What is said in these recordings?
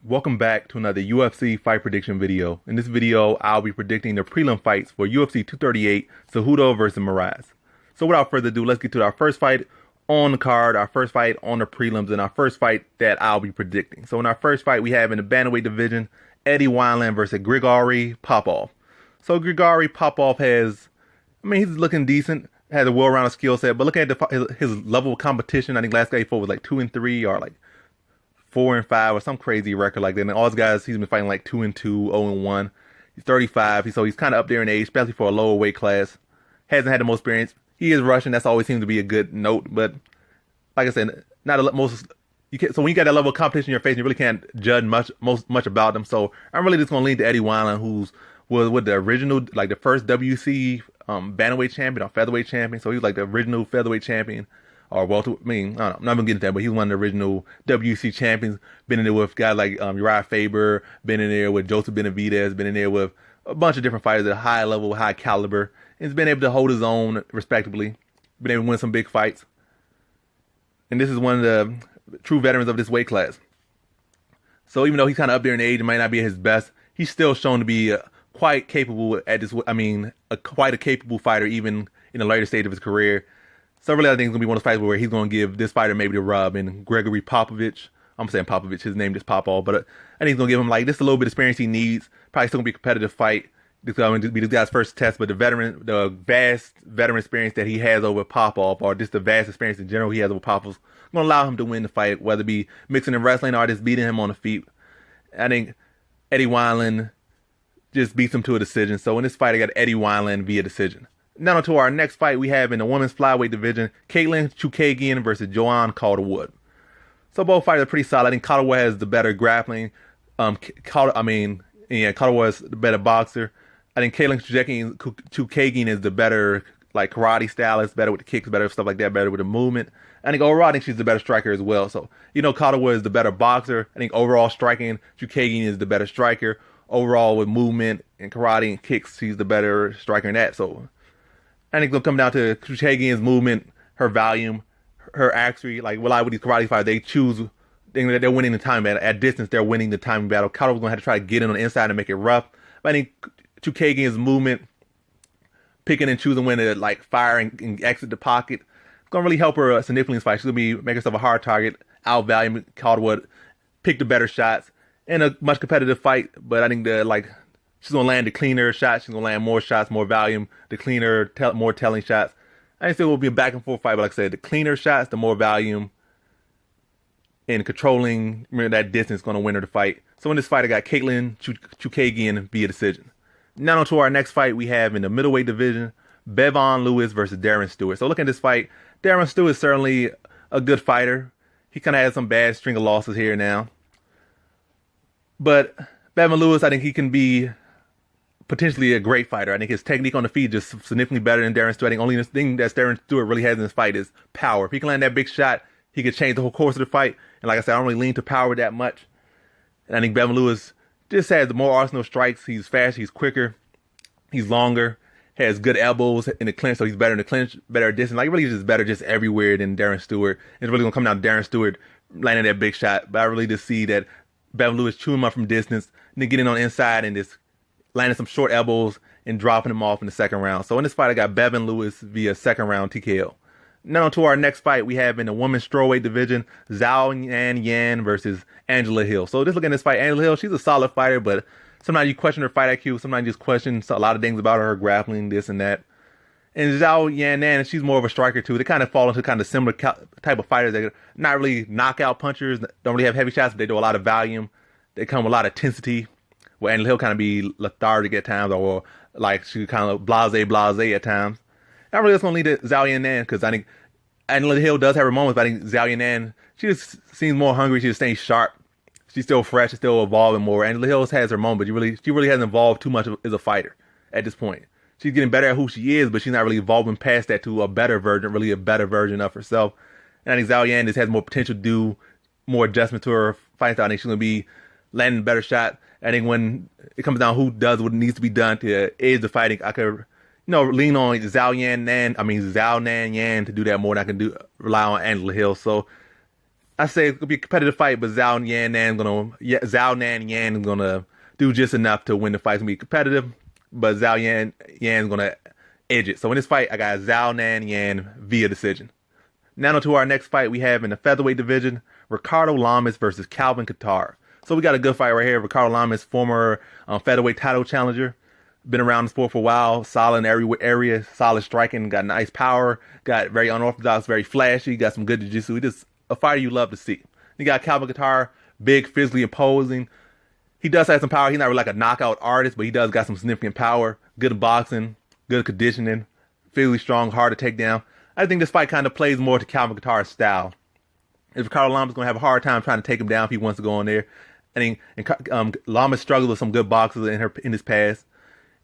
Welcome back to another UFC fight prediction video. In this video, I'll be predicting the prelim fights for UFC 238, Cejudo versus Moraes. So without further ado, let's get to our first fight on the card, our first fight on the prelims, and our first fight that I'll be predicting. So in our first fight, we have in the bantamweight division, Eddie Wineland versus Grigory Popov. So Grigory Popov he's looking decent, has a well-rounded skill set, but looking at his level of competition, I think last guy he fought was like 2-3 or like 4-5 or some crazy record like that. And all his guys, he's been fighting like 2-2, 0-1. He's 35, so he's kind of up there in age, especially for a lower weight class. Hasn't had the most experience. He is Russian. That's always seems to be a good note. But like I said, not a most. So when you got that level of competition in your face, you really can't judge much about them. So I'm really just gonna lean to Eddie Wineland, who's was with the original, like the first WC bantamweight champion or featherweight champion. So he was like the original featherweight champion. Or welter, I don't know, I'm not gonna get into that, but he's one of the original WC champions. Been in there with guys like Uriah Faber, been in there with Joseph Benavidez, been in there with a bunch of different fighters at high level, high caliber, and he's been able to hold his own respectably. Been able to win some big fights, and this is one of the true veterans of this weight class. So even though he's kind of up there in age and might not be at his best, he's still shown to be quite capable at this. Quite a capable fighter even in the later stage of his career. So really, I think it's going to be one of those fights where he's going to give this fighter maybe the rub. And Grigory Popovich, I'm saying Popovich, his name is Popov, but I think he's going to give him like just a little bit of experience he needs. Probably still going to be a competitive fight. This is going to be this guy's first test, but the vast veteran experience that he has over Popov, or just the vast experience in general he has over Popov, is going to allow him to win the fight, whether it be mixing and wrestling or just beating him on the feet. I think Eddie Wineland just beats him to a decision. So in this fight, I got Eddie Wineland via decision. Now to our next fight we have in the women's flyweight division, Chookagian versus Calderwood. So both fighters are pretty solid. I think Calderwood has the better grappling. Calderwood is the better boxer. I think Chookagian is the better like karate stylist, better with the kicks, better with stuff like that, better with the movement. I think overall, I think she's the better striker as well. So Calderwood is the better boxer. I think overall striking, Chookagian is the better striker. Overall with movement and karate and kicks, she's the better striker in that. So I think it'll come down to Chookagian's movement, her volume, her accuracy. Like, with these karate fighters, they're winning the time battle. At distance, they're winning the timing battle. Calderwood's going to have to try to get in on the inside and make it rough. But I think Chookagian's movement, picking and choosing when to, like, fire and exit the pocket, it's going to really help her significantly in this fight. She's going to make herself a hard target, outvalue Calderwood, pick the better shots in a much competitive fight. But I think she's going to land the cleaner shots. She's going to land more shots, more volume, the cleaner, more telling shots. I think it will be a back and forth fight, but like I said, the cleaner shots, the more volume, and controlling that distance is going to win her the fight. So in this fight, I got Chookagian via decision. Now on to our next fight we have in the middleweight division, Bevon Lewis versus Darren Stewart. So looking at this fight, Darren Stewart is certainly a good fighter. He kind of had some bad string of losses here and now. But Bevon Lewis, I think he can be potentially a great fighter. I think his technique on the feet is just significantly better than Darren Stewart. I think only thing that Darren Stewart really has in this fight is power. If he can land that big shot, he could change the whole course of the fight. And like I said, I don't really lean to power that much. And I think Bevon Lewis just has more arsenal strikes. He's fast, he's quicker, he's longer, has good elbows in the clinch, so he's better in the clinch, better at distance. Like, really just better just everywhere than Darren Stewart. It's really going to come down to Darren Stewart landing that big shot. But I really just see that Bevon Lewis chewing him up from distance, and then getting on the inside and just landing some short elbows and dropping him off in the second round. So in this fight, I got Bevon Lewis via second round TKO. Now on to our next fight we have in the women's strawweight division, Zhao Yan versus Angela Hill. So just looking at this fight, Angela Hill, she's a solid fighter, but sometimes you question her fight IQ, sometimes you just question a lot of things about her grappling, this and that. And Zhao Yan, she's more of a striker too. They kind of fall into kind of similar type of fighters. They're not really knockout punchers, don't really have heavy shots, but they do a lot of volume. They come with a lot of intensity. Where Angela Hill kind of be lethargic at times, or like she kind of blase at times. I'm really just going to lead to Zhao Yan because I think Angela Hill does have her moments, but I think Zhao Yan, she just seems more hungry. She just stays sharp. She's still fresh. She's still evolving more. Angela Hill has her moments, but she really hasn't evolved too much as a fighter at this point. She's getting better at who she is, but she's not really evolving past that to a better version of herself. And I think Zhao Yan just has more potential to do more adjustment to her fight style. I think she's going to be landing a better shot. I think when it comes down who does what needs to be done to edge the fighting, I could, lean on Zhao Nan Yan to do that more than I can rely on Angela Hill. So I say it's gonna be a competitive fight, but Zhao Nan Yan is gonna do just enough to win the fight. It's gonna be competitive, but Yan is gonna edge it. So in this fight, I got Zhao Nan Yan via decision. Now on to our next fight we have in the featherweight division, Ricardo Lamas versus Calvin Kattar. So we got a good fight right here. Ricardo Lamas, former featherweight title challenger, been around the sport for a while, solid in every area, solid striking, got nice power, got very unorthodox, very flashy, got some good jiu-jitsu. He just a fighter you love to see. You got Calvin Kattar, big, physically imposing. He does have some power. He's not really like a knockout artist, but he does got some significant power, good boxing, good conditioning, physically strong, hard to take down. I think this fight kind of plays more to Calvin Kattar's style. If Ricardo Lamas is going to have a hard time trying to take him down if he wants to go in there. I think Lamas struggled with some good boxers in his past.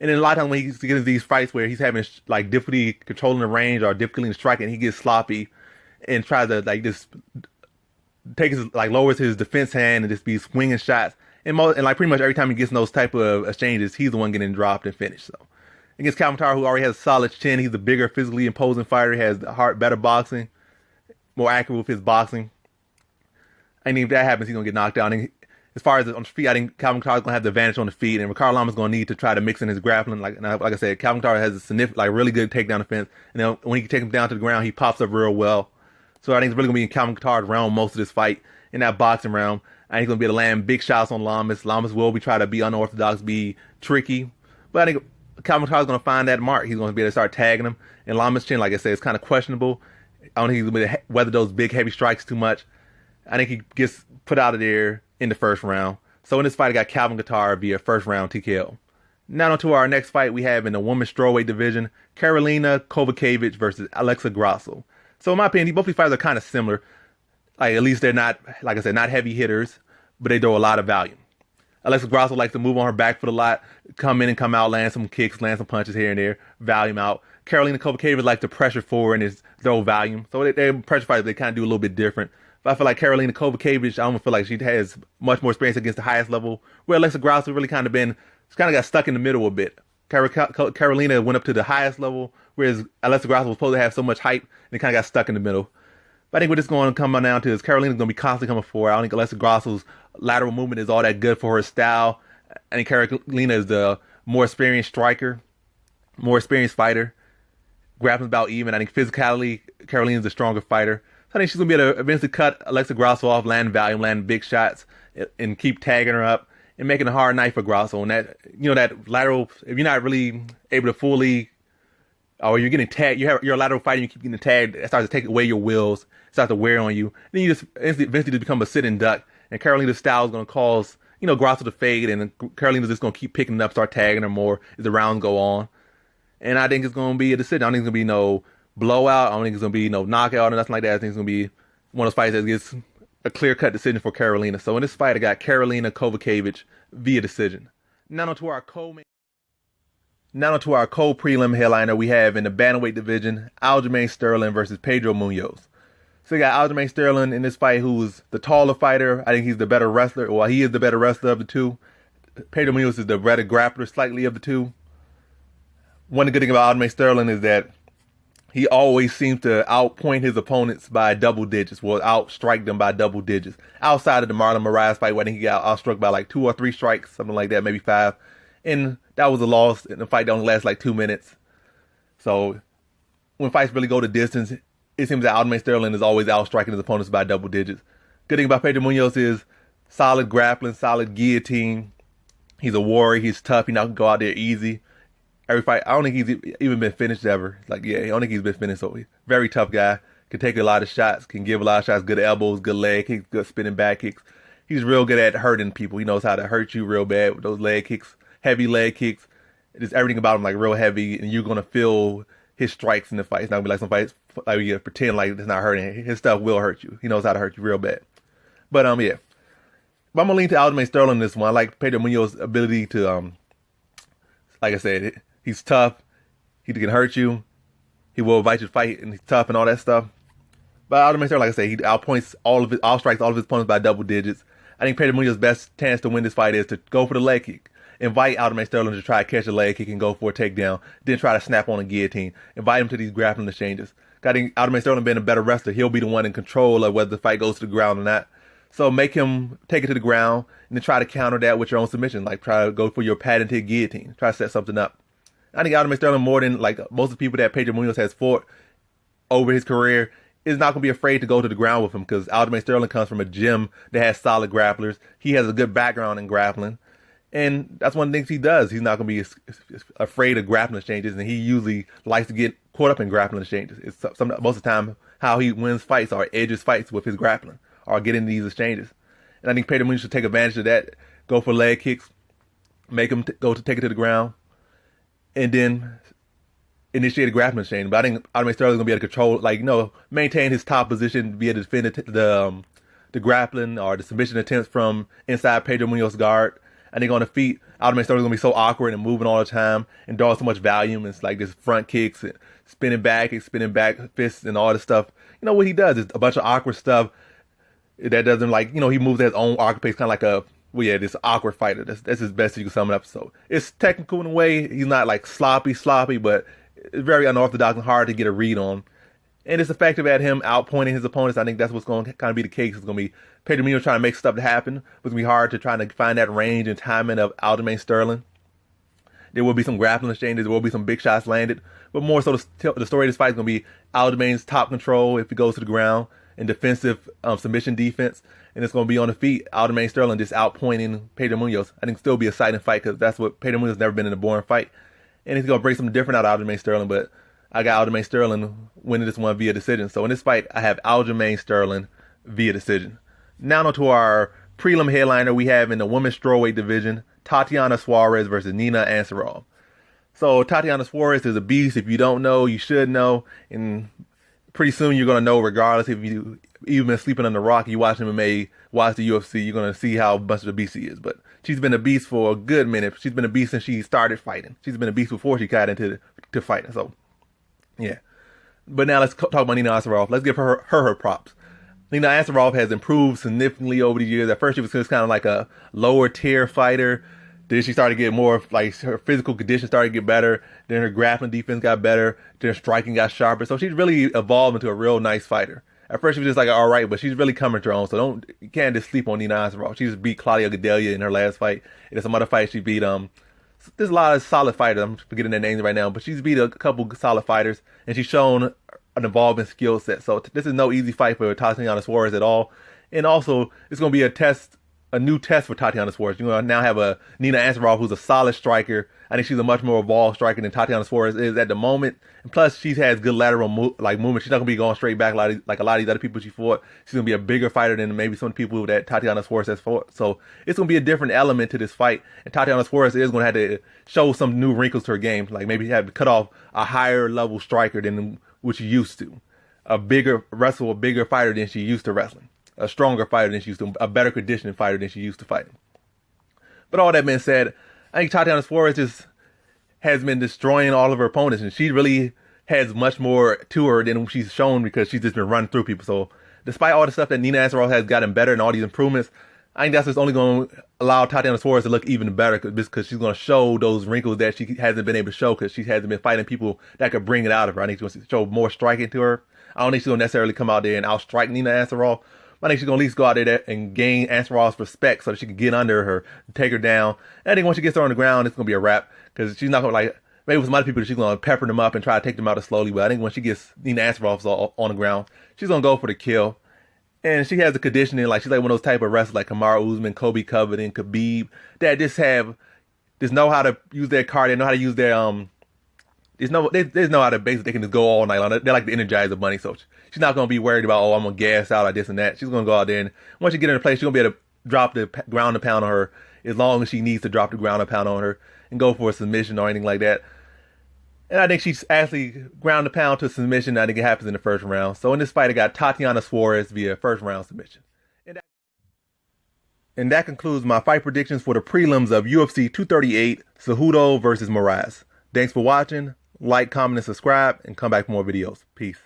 And then a lot of times when he's getting these fights where he's having like difficulty controlling the range or difficulty in striking, he gets sloppy and tries to like just lowers his defense hand and just be swinging shots. And like pretty much every time he gets in those type of exchanges, he's the one getting dropped and finished. So against Calvin Kattar, who already has a solid chin, he's a bigger, physically imposing fighter. He has better boxing, more accurate with his boxing. I think if that happens, he's gonna get knocked out. As far as on the feet, I think Calvin Kattar is going to have the advantage on the feet, and Ricardo Lamas is going to need to try to mix in his grappling. Like I said, Calvin Kattar has a significant, really good takedown defense. And then when he can take him down to the ground, he pops up real well. So I think it's really going to be in Calvin Kattar's realm most of this fight, in that boxing realm. I think he's going to be able to land big shots on Lamas. Lamas will be trying to be unorthodox, be tricky. But I think Calvin Kattar is going to find that mark. He's going to be able to start tagging him. And Lamas' chin, like I said, is kind of questionable. I don't think he's going to be able to weather those big, heavy strikes too much. I think he gets put out of there in the first round. So in this fight, I got Calvin Kattar via first round TKO. Now on to our next fight we have in the women's strawweight division, Karolina Kowalkiewicz versus Alexa Grasso. So in my opinion, both these fighters are kind of similar. Like at least they're not, like I said, not heavy hitters, but they throw a lot of volume. Alexa Grasso likes to move on her back foot a lot, come in and come out, land some kicks, land some punches here and there, volume out. Karolina Kowalkiewicz likes to pressure forward and just throw volume. So they're pressure fighters, they kind of do a little bit different. But I feel like Karolina Kowalkiewicz, I don't feel like she has much more experience against the highest level, where Alexa Grasso really kind of got stuck in the middle a bit. Karolina went up to the highest level, whereas Alexa Grasso was supposed to have so much hype, and kind of got stuck in the middle. But I think what it's going to come down to is Karolina's going to be constantly coming forward. I don't think Alexa Grasso's lateral movement is all that good for her style. I think Karolina is the more experienced striker, more experienced fighter. Grappling's about even. I think physically, Karolina's the stronger fighter. I think she's going to be able to eventually cut Alexa Grasso off, land volume, land big shots, and keep tagging her up and making it a hard night for Grasso. And that, that lateral, if you're not really able to fully, or you're getting tagged, you're a lateral fighter, you keep getting tagged, it starts to take away your wheels, it starts to wear on you. Then you just eventually just become a sitting duck. And Karolina's style is going to cause, Grasso to fade, and Karolina's just going to keep picking it up, start tagging her more as the rounds go on. And I think it's going to be a decision. I don't think it's going to be no blowout. I don't think it's going to be no knockout or nothing like that. I think it's going to be one of those fights that gets a clear-cut decision for Karolina. So in this fight, I got Karolina Kowalkiewicz via decision. Now on to our co-prelim headliner we have in the bantamweight division, Aljamain Sterling versus Pedro Munhoz. So you got Aljamain Sterling in this fight, who's the taller fighter. I think he's the better wrestler. Well, he is the better wrestler of the two. Pedro Munhoz is the better grappler slightly of the two. One good thing about Aljamain Sterling is that he always seems to outpoint his opponents by double digits, or outstrike them by double digits. Outside of the Marlon Moraes fight, where I think he got outstruck by like 2 or 3 strikes, something like that, maybe 5. And that was a loss in the fight that only lasted like 2 minutes. So when fights really go the distance, it seems that Aljamain Sterling is always outstriking his opponents by double digits. Good thing about Pedro Munhoz is solid grappling, solid guillotine. He's a warrior. He's tough. He's not going to go out there easy. Every fight, I don't think he's even been finished ever. Like, I don't think he's been finished. So he's a very tough guy. Can take a lot of shots. Can give a lot of shots. Good elbows. Good leg kicks. Good spinning back kicks. He's real good at hurting people. He knows how to hurt you real bad with those leg kicks. Heavy leg kicks. Just everything about him like real heavy. And you're going to feel his strikes in the fight. It's not going to be like some fights like you pretend like it's not hurting. His stuff will hurt you. He knows how to hurt you real bad. But, yeah. But I'm going to lean to Aljamain Sterling in this one. I like Pedro Munhoz's ability to, like I said, he's tough. He can hurt you. He will invite you to fight, and he's tough and all that stuff. But Aljamain Sterling, like I said, he outstrikes all of his opponents by double digits. I think Pedro Munhoz's best chance to win this fight is to go for the leg kick. Invite Aljamain Sterling to try to catch a leg kick and go for a takedown. Then try to snap on a guillotine. Invite him to these grappling exchanges. I think Aljamain Sterling being a better wrestler, he'll be the one in control of whether the fight goes to the ground or not. So make him take it to the ground and then try to counter that with your own submission. Like try to go for your patented guillotine. Try to set something up. I think Aljamain Sterling, more than like most of the people that Pedro Munhoz has fought over his career, is not going to be afraid to go to the ground with him, because Aljamain Sterling comes from a gym that has solid grapplers. He has a good background in grappling. And that's one of the things he does. He's not going to be afraid of grappling exchanges, and he usually likes to get caught up in grappling exchanges. It's most of the time how he wins fights or edges fights with his grappling or get into these exchanges. And I think Pedro Munhoz should take advantage of that, go for leg kicks, make him take it to the ground, and then initiate a grappling exchange. But I think Aljamain Sterling is going to be able to control, maintain his top position, be able to defend the grappling or the submission attempts from inside Pedro Munhoz's guard. I think on the feet, Aljamain Sterling is going to be so awkward and moving all the time and draw so much volume. It's like this front kicks, and spinning back fists and all this stuff. You know what he does is a bunch of awkward stuff that doesn't he moves at his own awkward pace, kind of like this awkward fighter. That's his best you can sum it up. So it's technical in a way. He's not like sloppy, but it's very unorthodox and hard to get a read on. And it's effective at him outpointing his opponents. I think that's what's going to kind of be the case. It's going to be Pedro Munhoz trying to make stuff happen. It's going to be hard to try to find that range and timing of Aljamain Sterling. There will be some grappling exchanges. There will be some big shots landed. But more so, the story of this fight is going to be Aljamain's top control if he goes to the ground and defensive submission defense. And it's going to be on the feet. Aljamain Sterling just outpointing Pedro Munhoz. I think it'll still be an exciting fight, because that's what Pedro Munhoz has never been in a boring fight. And he's going to bring something different out of Aljamain Sterling. But I got Aljamain Sterling winning this one via decision. So in this fight, I have Aljamain Sterling via decision. Now on to our prelim headliner we have in the women's strawweight division, Tatiana Suarez versus Nina Ansaroff. So Tatiana Suarez is a beast. If you don't know, you should know. And pretty soon you're going to know, regardless if you've been sleeping on the rock, you watch MMA, watch the UFC, you're going to see how much of a beast she is. But she's been a beast for a good minute. She's been a beast since she started fighting. She's been a beast before she got into fighting. So, yeah. But now let's talk about Nina Ansaroff. Let's give her props. Nina Ansaroff has improved significantly over the years. At first, she was just kind of like a lower tier fighter. Then she started getting more, her physical condition started to get better. Then her grappling defense got better. Then her striking got sharper. So she's really evolved into a real nice fighter. At first, she was just all right, but she's really coming to her own. So you can't just sleep on Nina Ansaroff. She just beat Claudia Gadelha in her last fight. And in some other fights, she beat, there's a lot of solid fighters. I'm forgetting their names right now, but she's beat a couple solid fighters, and she's shown an evolving skill set. So this is no easy fight for Tatiana Suarez at all. And also, it's going to be a new test for Tatiana Suarez. You're going to now have a Nina Ansaroff who's a solid striker. I think she's a much more evolved striker than Tatiana Suarez is at the moment. And plus, she has good lateral movement. She's not going to be going straight back like a lot of these other people she fought. She's going to be a bigger fighter than maybe some people that Tatiana Suarez has fought. So it's going to be a different element to this fight. And Tatiana Suarez is going to have to show some new wrinkles to her game. Like maybe have to cut off a higher level striker than what she used to. A bigger fighter than she used to wrestling. A stronger fighter than she used to. A better conditioning fighter than she used to fighting. But all that being said, I think Tatiana Suarez just has been destroying all of her opponents, and she really has much more to her than she's shown, because she's just been running through people. So despite all the stuff that Nina Ansaroff has gotten better and all these improvements, I think that's just only going to allow Tatiana Suarez to look even better, because she's going to show those wrinkles that she hasn't been able to show, because she hasn't been fighting people that could bring it out of her. I think she's going to show more striking to her. I don't think she's going to necessarily come out there and outstrike Nina Ansaroff. I think she's going to at least go out there and gain Ansaroff's respect so that she can get under her, take her down. And I think once she gets her on the ground, it's going to be a wrap, because she's not going to maybe with some other people, she's going to pepper them up and try to take them out slowly. But I think when she gets Nina Ansaroff on the ground, she's going to go for the kill. And she has the conditioning, she's like one of those type of wrestlers like Kamaru Usman, Kobe Covington, Khabib, that just know how to use their cardio, know how to use their, they know how to basically, they can just go all night long. They're like the Energizer Bunny. So she's not going to be worried about, I'm going to gas out or this and that. She's going to go out there, and once you get in place, she's going to be able to drop the ground and pound on her as long as she needs to drop the ground and pound on her and go for a submission or anything like that. And I think she's actually ground and pound to submission. I think it happens in the first round. So in this fight, I got Tatiana Suarez via first round submission. And that concludes my fight predictions for the prelims of UFC 238, Cejudo versus Moraes. Thanks for watching. Like, comment, and subscribe, and come back for more videos. Peace.